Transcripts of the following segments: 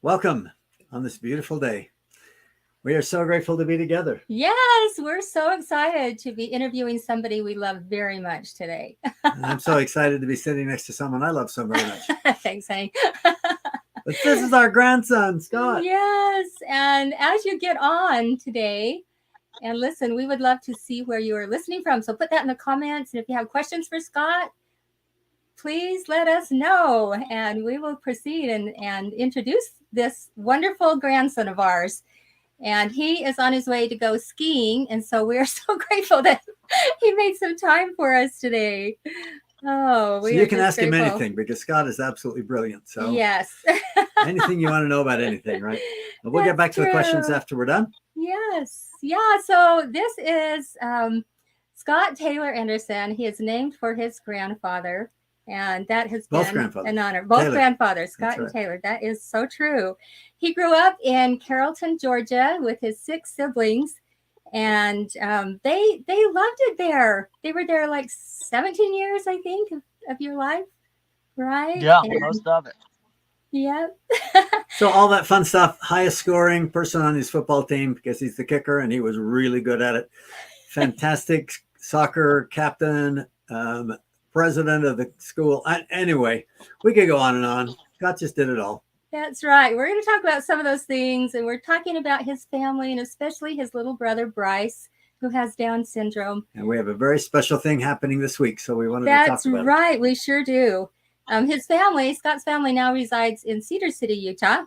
Welcome on this beautiful day. We are so grateful to be together. Yes, we're so excited to be interviewing somebody we love very much today. And I'm so excited to be sitting next to someone I love so very much. Thanks, honey. But this is our grandson, Scott. Yes, and as you get on today and listen, we would love to see where you are listening from. So put that in the comments. And if you have questions for Scott, please let us know and we will proceed and introduce this wonderful grandson of ours. And he is on his way to go skiing. And so we are so grateful that he made some time for us today. Oh, So we you are can just ask him grateful. anything because Scott is absolutely brilliant. So Yes. anything you want to know about anything, right? But we'll get That's back to the questions true. after we're done. Yes. Yeah. So this is Scott Taylor Anderson. He is named for his grandfather. And that has Both been grandfathers. an honor. Both Taylor. grandfathers, Scott That's and right. Taylor. That is so true. He grew up in Carrollton, Georgia, with his 6 siblings, and they loved it there. They were there like 17 years, I think, of your life, right? Yeah, And most of it. yeah. So all that fun stuff, highest scoring person on his football team because he's the kicker and he was really good at it. Fantastic soccer captain, president of the school. Anyway, we could go on and on. Scott just did it all. That's right. We're going to talk about some of those things, and we're talking about his family and especially his little brother, Bryce, who has Down syndrome. And we have a very special thing happening this week, so we wanted to That's talk about right. We sure do. His family, Scott's family, now resides in Cedar City, Utah.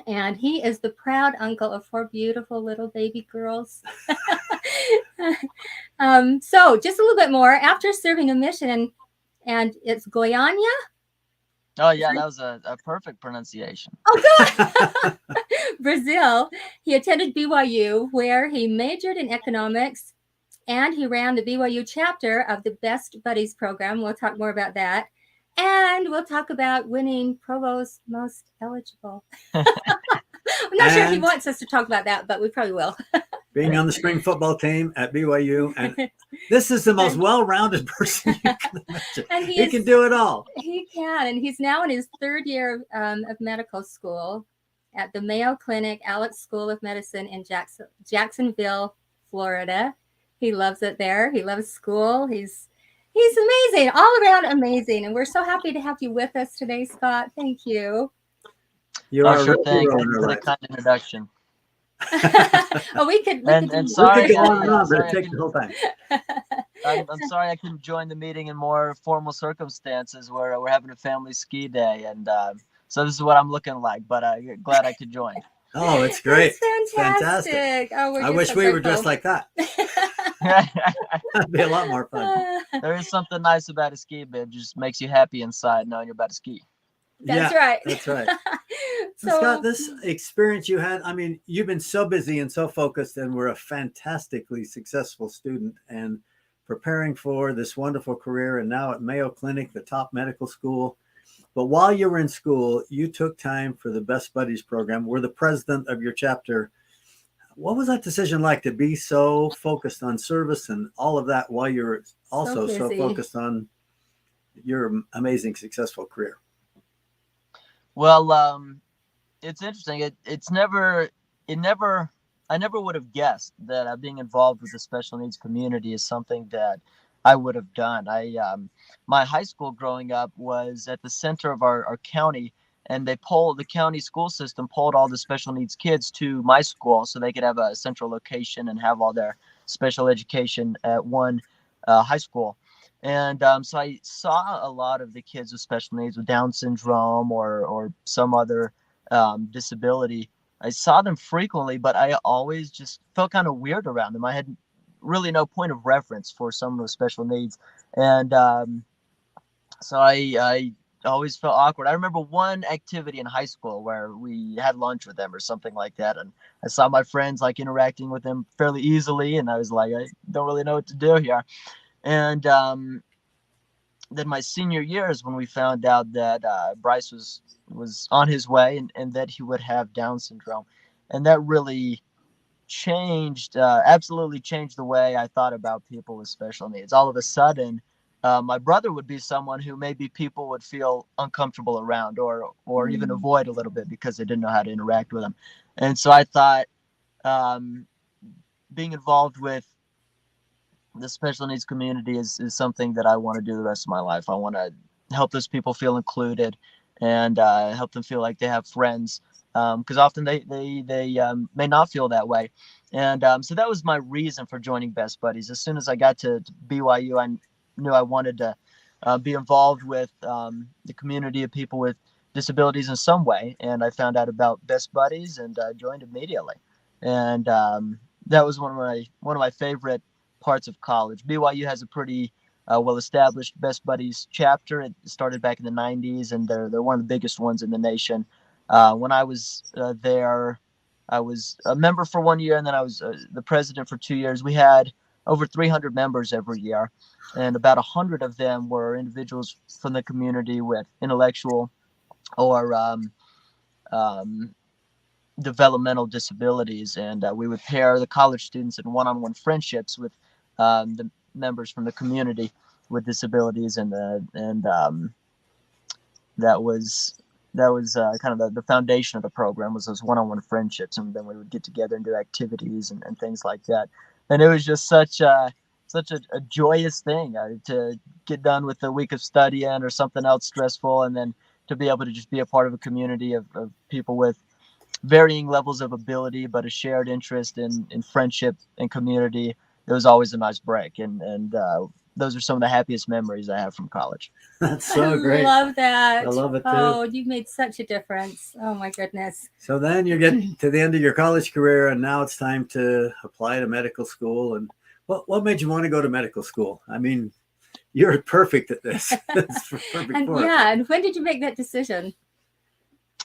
And he is the proud uncle of 4 beautiful little baby girls. So, just a little bit more. After serving a mission, and it's Goiânia. Oh, yeah, that was a perfect pronunciation. Oh, good. Brazil. He attended BYU, where he majored in economics, and he ran the BYU chapter of the Best Buddies program. We'll talk more about that. And we'll talk about winning Provost Most Eligible. I'm not sure if he And- wants us to talk about that, but we probably will. being on the spring football team at BYU. And this is the most well-rounded person you can imagine. And He can do it all. He can. And he's now in his 3rd year of medical school at the Mayo Clinic Alex School of Medicine in Jacksonville, Florida. He loves it there. He loves school. He's amazing, all around amazing. And we're so happy to have you with us today, Scott. Thank you. You Oh, are sure a thing. hero Thank in you our for the life. kind introduction. Oh, we could And do sorry, We could go yeah, on and yeah, on, but sorry, it takes the whole time. I'm sorry I couldn't join the meeting in more formal circumstances where we're having a family ski day, and so this is what I'm looking like. But glad I could join. Oh, it's great. That's fantastic. Fantastic. Oh, we're I just wish so we were grateful. just like that. That'd be a lot more fun. There is something nice about a ski bib; just makes you happy inside knowing you're about to ski. That's Yeah, right. that's right. So, So, Scott, this experience you had, I mean, you've been so busy and so focused, and were a fantastically successful student and preparing for this wonderful career. And now at Mayo Clinic, the top medical school. But while you were in school, you took time for the Best Buddies program. We're the president of your chapter. What was that decision like to be so focused on service and all of that while you're also so busy. focused on your amazing, successful career? Well, it's interesting. I never would have guessed that being involved with the special needs community is something that I would have done. My high school growing up was at the center of our county, and the county school system pulled all the special needs kids to my school so they could have a central location and have all their special education at one high school. And so I saw a lot of the kids with special needs, with Down syndrome or some other disability. I saw them frequently, but I always just felt kind of weird around them. I had really no point of reference for someone with special needs. And so I always felt awkward. I remember one activity in high school where we had lunch with them or something like that. And I saw my friends like interacting with them fairly easily. And I was like, I don't really know what to do here. And then my senior year is when we found out that Bryce was on his way and that he would have Down syndrome. And that really absolutely changed the way I thought about people with special needs. All of a sudden, my brother would be someone who maybe people would feel uncomfortable around, or even avoid a little bit because they didn't know how to interact with him. And so I thought, um, being involved with the special needs community is something that I want to do the rest of my life. I want to help those people feel included, and help them feel like they have friends, because often they may not feel that way. And so that was my reason for joining Best Buddies. As soon as I got to BYU, I knew I wanted to be involved with the community of people with disabilities in some way, and I found out about Best Buddies and joined immediately. And that was one of my favorite parts of college. BYU has a pretty well-established Best Buddies chapter. It started back in the 90s, and they're one of the biggest ones in the nation. When I was there, I was a member for 1 year, and then I was the president for 2 years. We had over 300 members every year, and about 100 of them were individuals from the community with intellectual or developmental disabilities, and we would pair the college students in one-on-one friendships with the members from the community with disabilities, and that was kind of the foundation of the program, was those one-on-one friendships, and then we would get together and do activities and things like that. And it was just such a joyous thing to get done with a week of studying or something else stressful, and then to be able to just be a part of a community of people with varying levels of ability, but a shared interest in friendship and community. It was always a nice break, and those are some of the happiest memories I have from college. That's so great. I love that. I love it too. Oh, you've made such a difference. Oh my goodness. So then you get to the end of your college career, and now it's time to apply to medical school. And what made you want to go to medical school? I mean, you're perfect at this. It's perfect And for it. yeah, and when did you make that decision?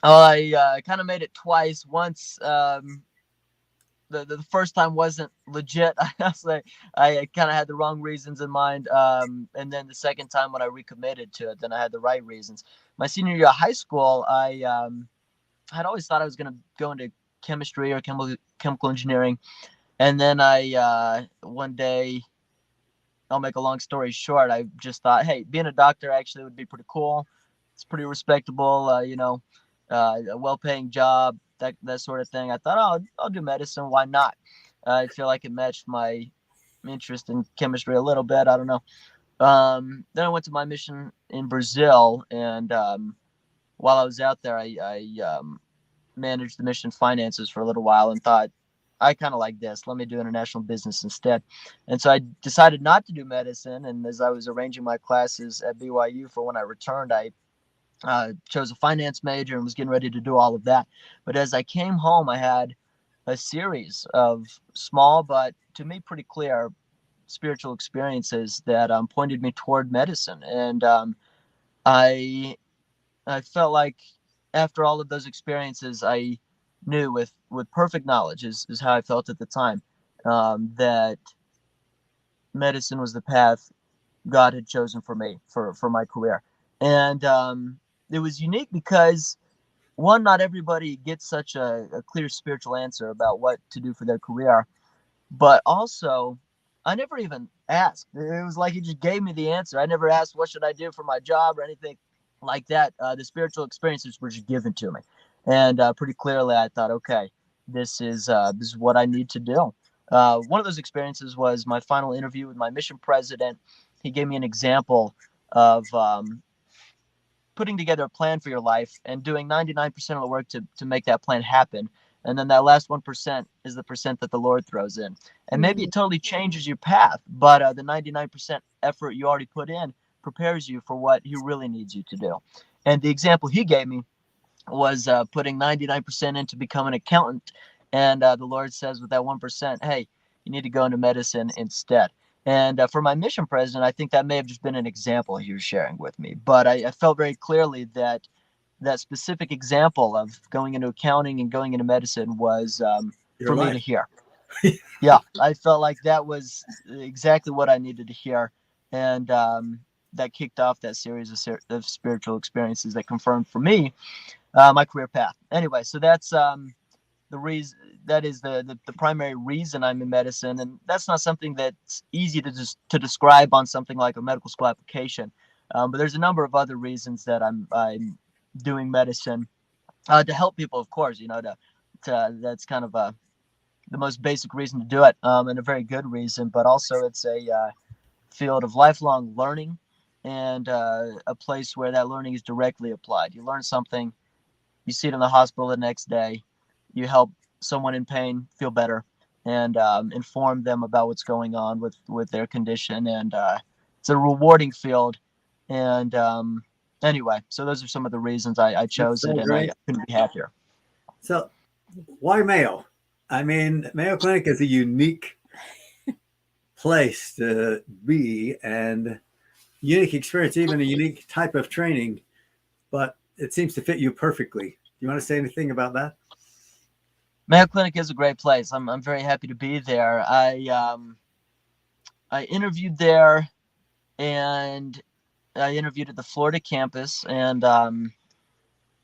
Oh, I kind of made it twice. Once, the first time wasn't legit. I kind of had the wrong reasons in mind. And then the second time when I recommitted to it, then I had the right reasons. My senior year of high school, I had always thought I was going to go into chemistry or chemical engineering. And then one day, I'll make a long story short, I just thought, hey, being a doctor actually would be pretty cool. It's pretty respectable, a well-paying job, that sort of thing. I thought, oh, I'll do medicine. Why not? I feel like it matched my interest in chemistry a little bit. I don't know. Then I went to my mission in Brazil, and while I was out there, I managed the mission finances for a little while and thought, I kind of like this. Let me do international business instead. And so I decided not to do medicine. And as I was arranging my classes at BYU for when I returned, I chose a finance major and was getting ready to do all of that. But as I came home, I had a series of small, but to me pretty clear spiritual experiences that pointed me toward medicine. And I felt like after all of those experiences, I knew with perfect knowledge is how I felt at the time, that medicine was the path God had chosen for me for my career. And it was unique because, one, not everybody gets such a clear spiritual answer about what to do for their career, but also I never even asked. It was like he just gave me the answer. I never asked, what should I do for my job or anything like that. The spiritual experiences were just given to me. And pretty clearly I thought, okay, this is what I need to do. One of those experiences was my final interview with my mission president. He gave me an example of putting together a plan for your life and doing 99% of the work to make that plan happen. And then that last 1% is the percent that the Lord throws in. And maybe it totally changes your path, but the 99% effort you already put in prepares you for what he really needs you to do. And the example he gave me was putting 99% into becoming an accountant. And the Lord says with that 1%, hey, you need to go into medicine instead. And for my mission president, I think that may have just been an example he was sharing with me. But I felt very clearly that specific example of going into accounting and going into medicine was for me to hear. Yeah, I felt like that was exactly what I needed to hear. And that kicked off that series of spiritual experiences that confirmed for me my career path. Anyway, so that's the reason that is the primary reason I'm in medicine, and that's not something that's easy to describe on something like a medical school application. But there's a number of other reasons that I'm doing medicine, to help people, of course. To that's kind of the most basic reason to do it, and a very good reason. But also, it's a field of lifelong learning, and a place where that learning is directly applied. You learn something, you see it in the hospital the next day, you help someone in pain feel better, and inform them about what's going on with their condition. And it's a rewarding field. And anyway, so those are some of the reasons I chose so it, and great. I couldn't be happier. So why Mayo? I mean, Mayo Clinic is a unique place to be, and unique experience, even a unique type of training, but it seems to fit you perfectly. Do you want to say anything about that? Mayo Clinic is a great place. I'm very happy to be there. I interviewed there, and I interviewed at the Florida campus, and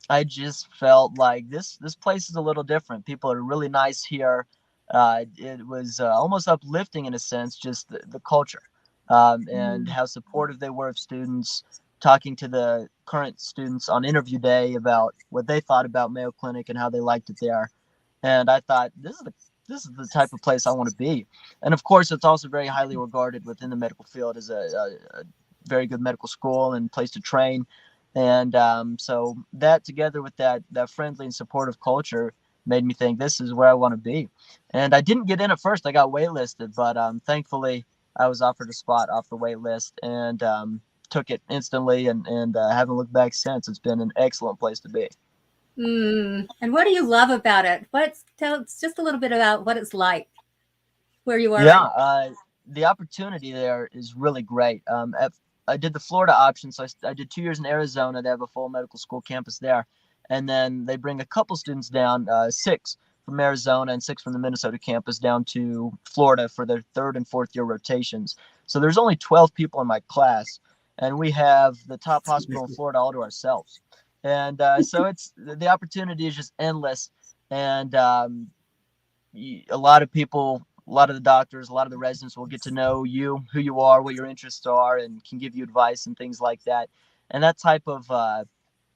I just felt like this place is a little different. People are really nice here. It was almost uplifting in a sense, just the culture, and how supportive they were of students. Talking to the current students on interview day about what they thought about Mayo Clinic and how they liked it there, and I thought this is the type of place I want to be. And of course, it's also very highly regarded within the medical field as a very good medical school and place to train. And so that, together with that friendly and supportive culture, made me think this is where I want to be. And I didn't get in at first. I got waitlisted, but thankfully I was offered a spot off the wait list, and took it instantly, and haven't looked back since. It's been an excellent place to be. And what do you love about it? Tell us just a little bit about what it's like where you are. Yeah, the opportunity there is really great. I did the Florida option, so I did 2 years in Arizona. They have a full medical school campus there, and then they bring a couple students down, 6 from Arizona and 6 from the Minnesota campus, down to Florida for their 3rd and 4th year rotations. So there's only 12 people in my class, and we have the top hospital in Florida all to ourselves. And so it's the opportunity is just endless, and a lot of people, a lot of the doctors, a lot of the residents will get to know you, who you are, what your interests are, and can give you advice and things like that. And that type of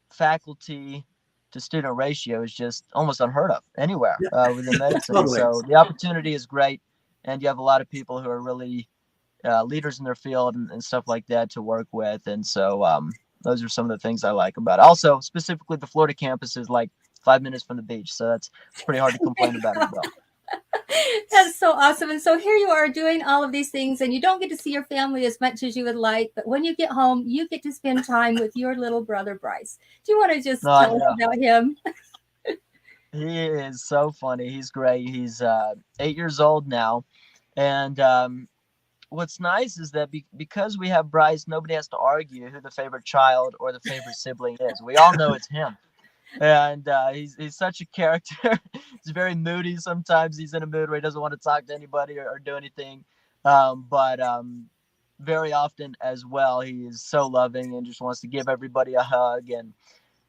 faculty to student ratio is just almost unheard of anywhere within medicine. Totally. So the opportunity is great, and you have a lot of people who are really leaders in their field and stuff like that to work with. And so those are some of the things I like about it. Also, specifically, the Florida campus is like 5 minutes from the beach, so that's pretty hard to complain about as well. That's so awesome. And so here you are doing all of these things, and you don't get to see your family as much as you would like, but when you get home, you get to spend time with your little brother, Bryce. Do you want to just tell us about him? He is so funny. He's great. He's 8 years old now. And what's nice is that because we have Bryce, nobody has to argue who the favorite child or the favorite sibling is. We all know it's him. And he's such a character. He's very moody. Sometimes he's in a mood where he doesn't want to talk to anybody or do anything. But very often as well, he is so loving and just wants to give everybody a hug.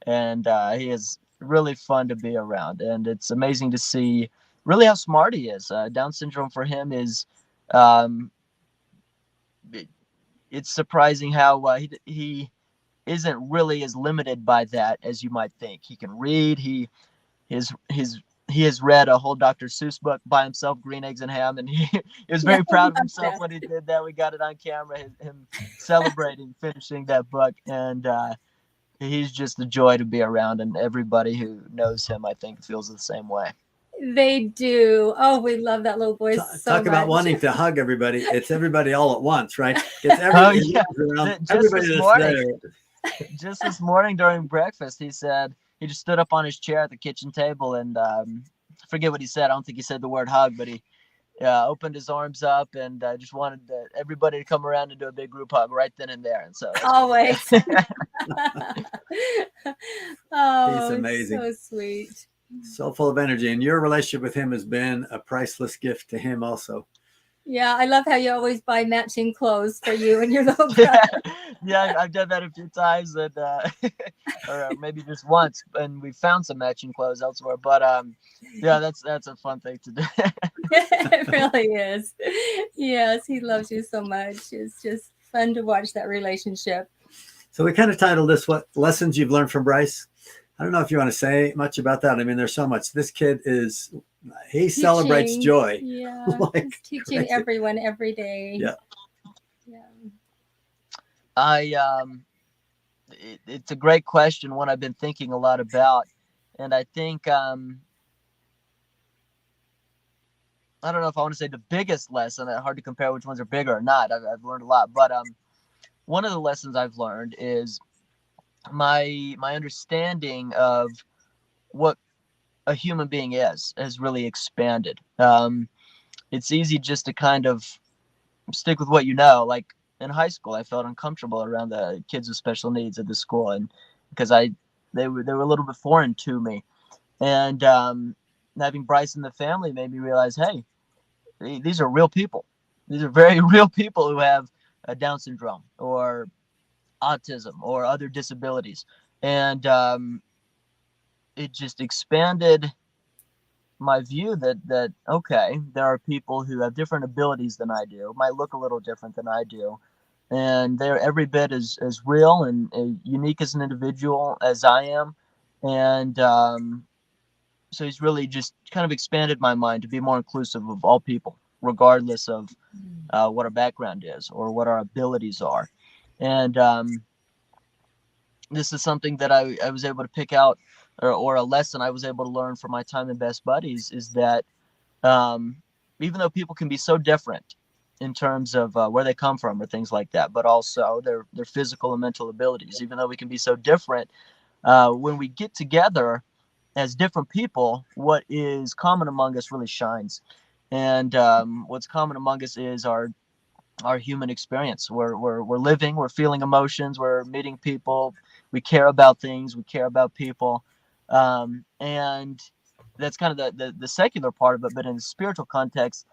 And he is really fun to be around. And it's amazing to see really how smart he is. Down syndrome for him is it's surprising how he isn't really as limited by that as you might think. He can read. He has read a whole Dr. Seuss book by himself, Green Eggs and Ham, and he was very proud of himself when he did that. We got it on camera, him celebrating finishing that book, and he's just a joy to be around. And everybody who knows him, I think, feels the same way. They do. Oh, we love that little boy so Talk about much. wanting to hug everybody. It's everybody all at once, right? It's everybody around. Everybody that's there. Just this morning during breakfast, he said he just stood up on his chair at the kitchen table, and I forget what he said. I don't think he said the word hug, but he opened his arms up and just wanted everybody to come around and do a big group hug right then and there. And so always. Oh, he's amazing. So sweet. So full of energy. And your relationship with him has been a priceless gift to him also. Yeah, I love how you always buy matching clothes for you and your little brother. Yeah, I've done that a few times, and or maybe just once, and we found some matching clothes elsewhere. But yeah, that's a fun thing to do. It really is. Yes, he loves you so much. It's just fun to watch that relationship. So we kind of titled this "What Lessons You've Learned from Bryce." I don't know if you want to say much about that. I mean, there's so much. This kid he celebrates Teaching. joy. Yeah, Like he's teaching crazy. everyone every day. Yeah. Yeah. I it's a great question, one I've been thinking a lot about, and I think I don't know if I want to say the biggest lesson. Hard to compare which ones are bigger or not. I've learned a lot, but one of the lessons I've learned is my understanding of what a human being is has really expanded. It's easy just to kind of stick with what you know. Like in high school, I felt uncomfortable around the kids with special needs at the school, and because they were a little bit foreign to me. And having Bryce in the family made me realize, hey, these are real people. These are very real people who have Down syndrome or autism or other disabilities, and it just expanded my view that okay, there are people who have different abilities than I do, might look a little different than I do, and they're every bit as real and unique as an individual as I am. And so he's really just kind of expanded my mind to be more inclusive of all people, regardless of what our background is or what our abilities are. And this is something that I was able to pick out, or a lesson I was able to learn from my time in Best Buddies, is that um, even though people can be so different in terms of where they come from or things like that, but also their physical and mental abilities, even though we can be so different, when we get together as different people, what is common among us really shines. And what's common among us is our human experience. We're living, we're feeling emotions, we're meeting people, we care about things, we care about people, and that's kind of the secular part of it. But in the spiritual context,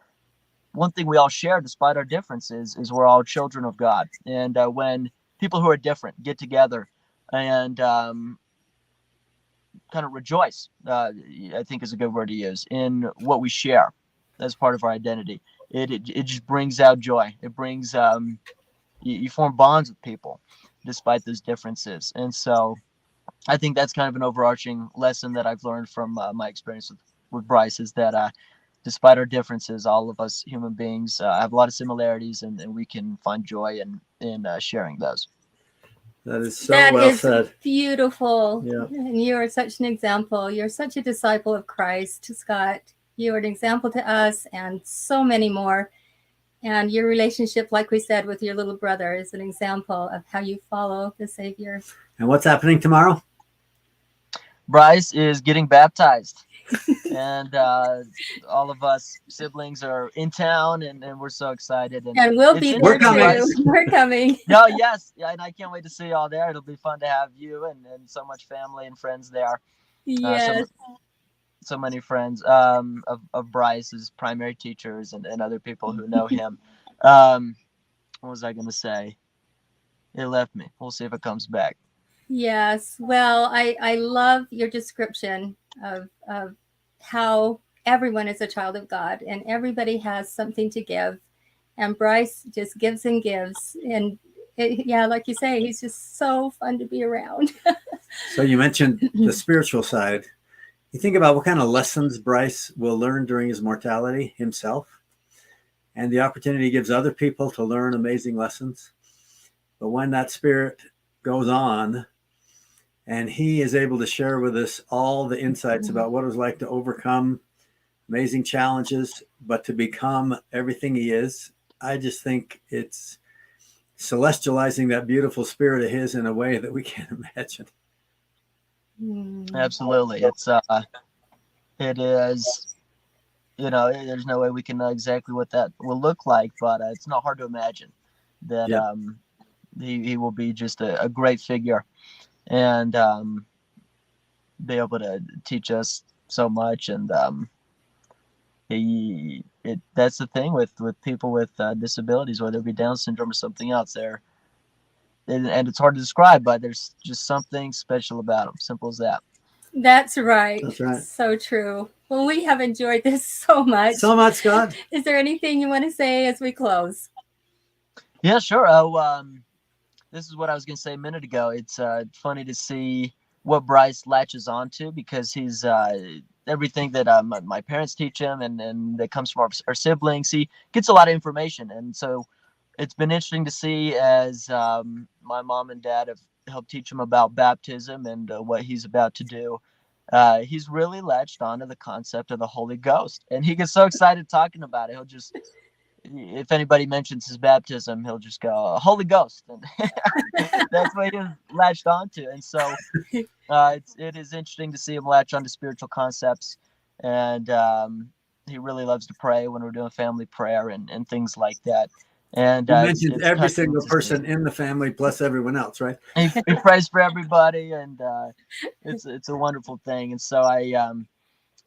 one thing we all share, despite our differences, is we're all children of God. And when people who are different get together and kind of rejoice, I think is a good word to use, in what we share as part of our identity. It just brings out joy. It brings you form bonds with people despite those differences. And so I think that's kind of an overarching lesson that I've learned from my experience with Bryce, is that despite our differences, all of us human beings have a lot of similarities, and we can find joy in sharing those. That is so That well is said. beautiful. Yeah. And you are such an example. You're such a disciple of Christ, Scott. You are an example to us and so many more. And your relationship, like we said, with your little brother is an example of how you follow the Savior. And what's happening tomorrow? Bryce is getting baptized. And all of us siblings are in town, and we're so excited. And we'll it's be there coming. too. Bryce. We're coming. No, yes, yeah, and I can't wait to see you all there. It'll be fun to have you and so much family and friends there. Yes. So many friends of Bryce's primary teachers and other people who know him. What was I going to say? It left me. We'll see if it comes back. Yes. Well, I love your description of how everyone is a child of God and everybody has something to give. And Bryce just gives and gives. And yeah, like you say, he's just so fun to be around. So you mentioned the spiritual side. You think about what kind of lessons Bryce will learn during his mortality himself, and the opportunity he gives other people to learn amazing lessons. But when that spirit goes on and he is able to share with us all the insights about what it was like to overcome amazing challenges, but to become everything he is, I just think it's celestializing that beautiful spirit of his in a way that we can't imagine. Absolutely. It is, there's no way we can know exactly what that will look like, but it's not hard to imagine that he will be just a great figure, and be able to teach us so much. And that's the thing with people with disabilities, whether it be Down syndrome or something else. And it's hard to describe, but there's just something special about them. Simple as that. That's right. That's right. So true. Well, we have enjoyed this so much. So much, Scott. Is there anything you want to say as we close? Yeah, sure. This is what I was going to say a minute ago. It's funny to see what Bryce latches onto, because he's everything that my parents teach him and that comes from our siblings. He gets a lot of information. And so it's been interesting to see as my mom and dad have helped teach him about baptism and what he's about to do. He's really latched onto the concept of the Holy Ghost. And he gets so excited talking about it. He'll just, if anybody mentions his baptism, he'll just go, Holy Ghost. And that's what he's latched onto. And so it is interesting to see him latch onto spiritual concepts. And he really loves to pray when we're doing family prayer and things like that. And you mentioned it's every touching single to person see. in the family plus everyone else, right? He prays for everybody, and it's a wonderful thing. And so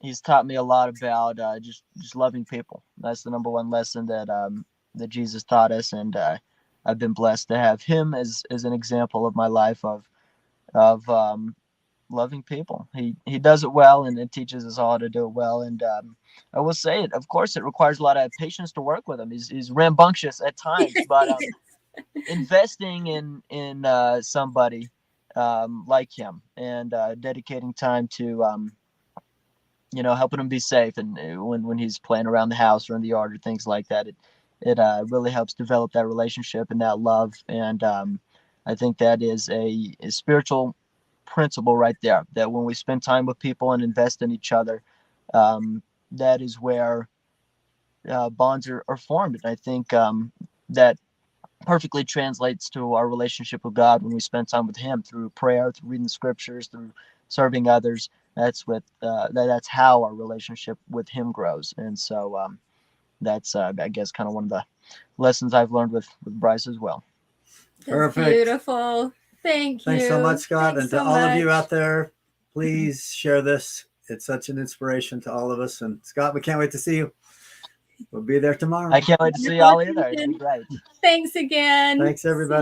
he's taught me a lot about just loving people. That's the number one lesson that Jesus taught us, and I've been blessed to have him as an example of my life of loving people. He does it well, and it teaches us all to do it well. And I will say it. Of course, it requires a lot of patience to work with him. He's rambunctious at times, but investing in somebody like him and dedicating time to helping him be safe, and when he's playing around the house or in the yard or things like that, it really helps develop that relationship and that love. And I think that is a spiritual principle right there, that when we spend time with people and invest in each other, that is where bonds are formed. And I think that perfectly translates to our relationship with God when we spend time with him through prayer, through reading the scriptures, through serving others. That's that's how our relationship with him grows. And so that's I guess kind of one of the lessons I've learned with Bryce as well. Perfect. Beautiful. Thank you. Thanks so much, Scott. Thanks and to so all of you much. out there, please share this. It's such an inspiration to all of us. And Scott, we can't wait to see you. We'll be there tomorrow. I can't wait to see y'all either. It'll be great. Thanks again. Thanks, everybody.